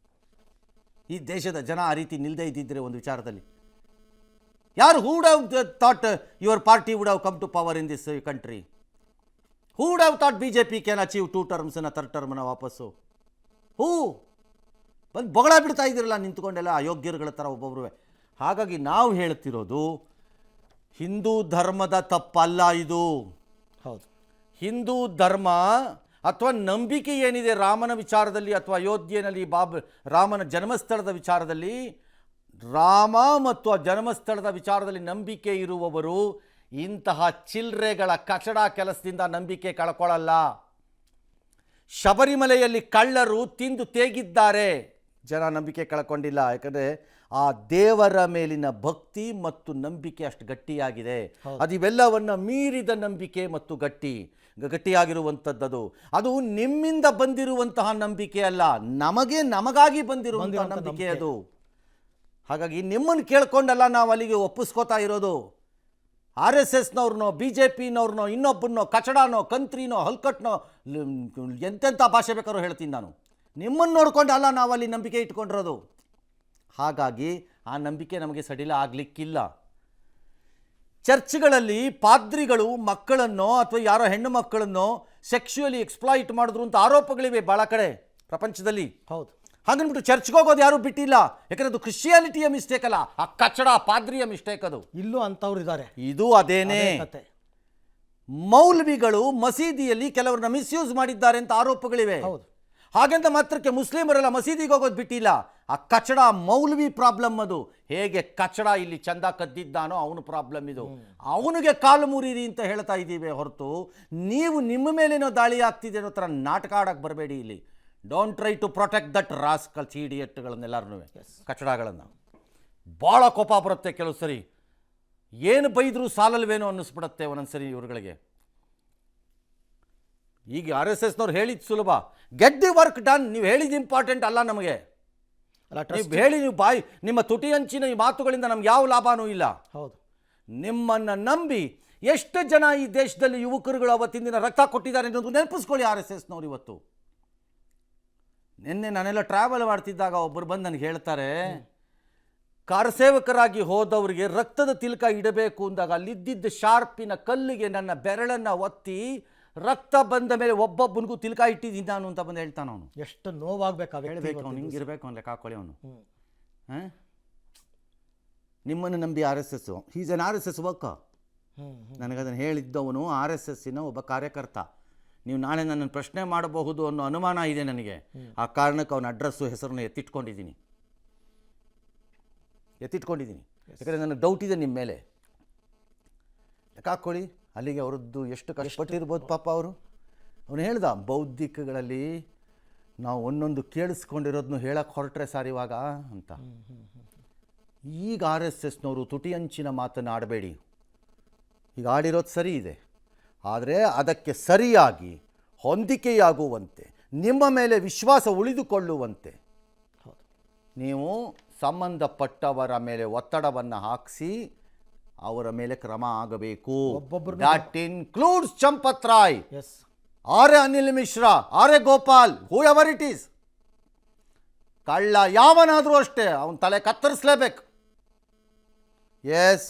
S1: ಈ ದೇಶದ ಜನ ಆ ರೀತಿ ನಿಲ್ಲದೇ ಇದ್ದಿದ್ರೆ ಒಂದು ವಿಚಾರದಲ್ಲಿ ಯಾರು who would have thought your party would have come to power in this country? Who would have thought BJP can achieve 2 ಟರ್ಮ್ಸ್ನ 3rd ಟರ್ಮ್ನ ವಾಪಸ್ಸು? ಹೂ ಬಂದು ಬೊಗಳ ಬಿಡ್ತಾ ಇದ್ದಿರಲ್ಲ ನಿಂತ್ಕೊಂಡೆಲ್ಲ ಅಯೋಗ್ಯರುಗಳ ಥರ ಒಬ್ಬೊಬ್ಬರು. ಹಾಗಾಗಿ ನಾವು ಹೇಳ್ತಿರೋದು, ಹಿಂದೂ ಧರ್ಮದ ತಪ್ಪಲ್ಲ ಇದು.
S2: ಹೌದು.
S1: ಹಿಂದೂ ಧರ್ಮ ಅಥವಾ ನಂಬಿಕೆ ಏನಿದೆ ರಾಮನ ವಿಚಾರದಲ್ಲಿ ಅಥವಾ ಅಯೋಧ್ಯೆಯಲ್ಲಿ ರಾಮನ ಜನ್ಮಸ್ಥಳದ ವಿಚಾರದಲ್ಲಿ, ರಾಮ ಮತ್ತು ಆ ಜನ್ಮಸ್ಥಳದ ವಿಚಾರದಲ್ಲಿ ನಂಬಿಕೆ ಇರುವವರು ಇಂತಹ ಚಿಲ್ಲರೆಗಳ ಕಚಡ ಕೆಲಸದಿಂದ ನಂಬಿಕೆ ಕಳ್ಕೊಳ್ಳಲ್ಲ. ಶಬರಿಮಲೆಯಲ್ಲಿ ಕಳ್ಳರು ತಿಂದು ತೇಗಿದ್ದಾರೆ, ಜನ ನಂಬಿಕೆ ಕಳ್ಕೊಂಡಿಲ್ಲ. ಯಾಕಂದರೆ ಆ ದೇವರ ಮೇಲಿನ ಭಕ್ತಿ ಮತ್ತು ನಂಬಿಕೆ ಅಷ್ಟು ಗಟ್ಟಿಯಾಗಿದೆ. ಅದಿವೆಲ್ಲವನ್ನು ಮೀರಿದ ನಂಬಿಕೆ ಮತ್ತು ಗಟ್ಟಿಯಾಗಿರುವಂಥದ್ದು. ಅದು ನಿಮ್ಮಿಂದ ಬಂದಿರುವಂತಹ ನಂಬಿಕೆ ಅಲ್ಲ, ನಮಗಾಗಿ ಬಂದಿರುವಂತಹ ನಂಬಿಕೆ ಅದು. ಹಾಗಾಗಿ ನಿಮ್ಮನ್ನು ಕೇಳ್ಕೊಂಡಲ್ಲ ನಾವು ಅಲ್ಲಿಗೆ ಒಪ್ಪಿಸ್ಕೋತಾ ಇರೋದು. RSSನವ್ರನ್ನೋ BJPನವ್ರನ್ನೋ ಇನ್ನೊಬ್ಬನೋ ಕಚಡನೋ ಕಂತ್ರಿನೋ ಹಲ್ಕಟ್ನೋ ಎಂತೆಂಥ ಭಾಷೆ ಬೇಕಾದ್ರೂ ಹೇಳ್ತೀನಿ ನಾನು. ನಿಮ್ಮನ್ನು ನೋಡ್ಕೊಂಡಲ್ಲ ನಾವು ಅಲ್ಲಿ ನಂಬಿಕೆ ಇಟ್ಕೊಂಡಿರೋದು. ಹಾಗಾಗಿ ಆ ನಂಬಿಕೆ ನಮಗೆ ಸಡಿಲ ಆಗಲಿಕ್ಕಿಲ್ಲ. ಚರ್ಚ್ಗಳಲ್ಲಿ ಪಾದ್ರಿಗಳು ಮಕ್ಕಳನ್ನೋ ಅಥವಾ ಯಾರೋ ಹೆಣ್ಣು ಮಕ್ಕಳನ್ನೋ ಸೆಕ್ಸುಯಲಿ ಎಕ್ಸ್ಪ್ಲಾಯಿಟ್ ಮಾಡಿದ್ರು ಅಂತ ಆರೋಪಗಳಿವೆ ಭಾಳ ಕಡೆ. ಪ್ರಪಂಚದಲ್ಲಿ.
S2: ಹೌದು.
S1: ಹಾಗನ್ಬಿಟ್ಟು ಚರ್ಚ್ಗೆ ಹೋಗೋದು ಯಾರೂ ಬಿಟ್ಟಿಲ್ಲ, ಯಾಕಂದ್ರೆ ಅದು ಕ್ರಿಶ್ಚಿಯಾನಿಟಿಯ ಮಿಸ್ಟೇಕ್ ಅಲ್ಲ, ಆ ಕಚ್ಚಡ ಪಾದ್ರಿಯ ಮಿಸ್ಟೇಕ್ ಅದು.
S2: ಇಲ್ಲೂ ಅಂಥವ್ರು ಇದ್ದಾರೆ.
S1: ಇದು ಅದೇನೇ.
S2: ಕತೆ.
S1: ಮೌಲ್ವಿಗಳು ಮಸೀದಿಯಲ್ಲಿ ಕೆಲವರನ್ನ ಮಿಸ್ಯೂಸ್ ಮಾಡಿದ್ದಾರೆ ಅಂತ ಆರೋಪಗಳಿವೆ.
S2: ಹೌದು.
S1: ಹಾಗಂತ ಮಾತ್ರಕ್ಕೆ ಮುಸ್ಲಿಮರೆಲ್ಲ ಮಸೀದಿಗೆ ಹೋಗೋದು ಬಿಟ್ಟಿಲ್ಲ. ಆ ಕಚಡ ಮೌಲ್ವಿ ಪ್ರಾಬ್ಲಮ್ ಅದು. ಹೇಗೆ ಕಚಡ ಇಲ್ಲಿ ಚಂದ ಕದ್ದಿದ್ದಾನೋ ಅವನು ಪ್ರಾಬ್ಲಮ್ ಇದು. ಅವನಿಗೆ ಕಾಲು ಮುರಿರಿ ಅಂತ ಹೇಳ್ತಾ ಇದ್ದೀವಿ ಹೊರತು ನೀವು ನಿಮ್ಮ ಮೇಲೇನೋ ದಾಳಿ ಆಗ್ತಿದೆ ಅನ್ನೋ ಥರ ನಾಟಕ ಆಡಕ್ಕೆ ಬರಬೇಡಿ ಇಲ್ಲಿ. Don't try to protect that rascals ಇಡಿಯಟ್ಗಳನ್ನೆಲ್ಲರೂ, ಕಚಡಗಳನ್ನು. ಭಾಳ ಕೋಪ ಬರುತ್ತೆ ಕೆಲವು ಸರಿ, ಏನು ಬೈದರೂ ಸಾಲಲ್ವೇನೋ ಅನ್ನಿಸ್ಬಿಡುತ್ತೆ ಒಂದೊಂದ್ಸರಿ ಇವ್ರುಗಳಿಗೆ. ಈಗ RSSನವ್ರು ಹೇಳಿದ್ದು ಸುಲಭ, ಗೆಟ್ ದಿ ವರ್ಕ್ ಡನ್. ನೀವು ಹೇಳಿದ್ದು ಇಂಪಾರ್ಟೆಂಟ್ ಅಲ್ಲ ನಮಗೆ. ನೀವು ಹೇಳಿ, ನೀವು ಬಾಯಿ ನಿಮ್ಮ ತುಟಿ ಹಂಚಿನ ಈ ಮಾತುಗಳಿಂದ ನಮ್ಗೆ ಯಾವ ಲಾಭನೂ ಇಲ್ಲ.
S2: ಹೌದು.
S1: ನಿಮ್ಮನ್ನು ನಂಬಿ ಎಷ್ಟು ಜನ ಈ ದೇಶದಲ್ಲಿ ಯುವಕರುಗಳು ಅವತ್ತಿನ ದಿನ ರಕ್ತ ಕೊಟ್ಟಿದ್ದಾರೆ ಅನ್ನೋದು ನೆನಪಿಸ್ಕೊಳ್ಳಿ RSSನವ್ರು ಇವತ್ತು. ನಿನ್ನೆ ನಾನೆಲ್ಲ ಟ್ರಾವೆಲ್ ಮಾಡ್ತಿದ್ದಾಗ ಒಬ್ಬರು ಬಂದು ನನಗೆ ಹೇಳ್ತಾರೆ, ಕಾರ್ಸೇವಕರಾಗಿ ಹೋದವರಿಗೆ ರಕ್ತದ ತಿಲಕ ಇಡಬೇಕು ಅಂದಾಗ ಅಲ್ಲಿದ್ದಿದ್ದ ಶಾರ್ಪಿನ ಕಲ್ಲಿಗೆ ನನ್ನ ಬೆರಳನ್ನು ಒತ್ತಿ ರಕ್ತ ಬಂದ ಮೇಲೆ ಒಬ್ಬೊಬ್ಬನಿಗೂ ತಿಲಕ ಇಟ್ಟಿದ್ದೀನಿ ನಾನು ಅಂತ ಬಂದು ಹೇಳ್ತಾನೆ ಅವನು.
S2: ಎಷ್ಟು ನೋವಾಗಬೇಕು
S1: ಹೇಳಬೇಕು ಅವನು, ಹಿಂಗಿರ್ಬೇಕು ಅವ್ನು ಲೆಕ್ಕ ಹಾಕೊಳ್ಳಿ ಅವನು. ನಿಮ್ಮನ್ನು ನಂಬಿ RSS, he's an RSS worker. ನನಗದನ್ನು ಹೇಳಿದ್ದವನು RSSನ ಒಬ್ಬ ಕಾರ್ಯಕರ್ತ. ನೀವು ನಾಳೆ ನನ್ನನ್ನು ಪ್ರಶ್ನೆ ಮಾಡಬಹುದು ಅನ್ನೋ ಅನುಮಾನ ಇದೆ ನನಗೆ. ಆ ಕಾರಣಕ್ಕೆ ಅವನ ಅಡ್ರೆಸ್ಸು ಹೆಸರನ್ನು ಎತ್ತಿಟ್ಕೊಂಡಿದ್ದೀನಿ. ಯಾಕಂದರೆ ನನಗೆ ಡೌಟ್ ಇದೆ ನಿಮ್ಮ ಮೇಲೆ. ಲೆಕ್ಕ ಹಾಕ್ಕೊಳ್ಳಿ ಅಲ್ಲಿಗೆ ಅವರದ್ದು ಎಷ್ಟು ಕಷ್ಟಪಟ್ಟಿರ್ಬೋದು ಪಾಪ ಅವರು. ಅವನು ಹೇಳ್ದ, ಬೌದ್ಧಿಕಗಳಲ್ಲಿ ನಾವು ಒಂದೊಂದು ಕೇಳಿಸ್ಕೊಂಡಿರೋದನ್ನು ಹೇಳಕ್ಕೆ ಹೊರಟ್ರೆ ಸಾರ್ ಇವಾಗ ಅಂತ. ಈಗ RSSನವರು ತುಟಿ ಹಂಚಿನ ಮಾತನ್ನು ಆಡಬೇಡಿ. ಈಗ ಆಡಿರೋದು ಸರಿ ಇದೆ, ಆದರೆ ಅದಕ್ಕೆ ಸರಿಯಾಗಿ ಹೊಂದಿಕೆಯಾಗುವಂತೆ, ನಿಮ್ಮ ಮೇಲೆ ವಿಶ್ವಾಸ ಉಳಿದುಕೊಳ್ಳುವಂತೆ ನೀವು ಸಂಬಂಧಪಟ್ಟವರ ಮೇಲೆ ಒತ್ತಡವನ್ನು ಹಾಕಿಸಿ ಅವರ ಮೇಲೆ ಕ್ರಮ ಆಗಬೇಕು. That includes Champat Rai, or Anil Mishra, or Gopal, whoever it is. ಕಳ್ಳ ಯಾವನಾದರೂ ಅಷ್ಟೇ ಅವನ ತಲೆ ಕತ್ತರಿಸಲೇಬೇಕು. ಎಸ್.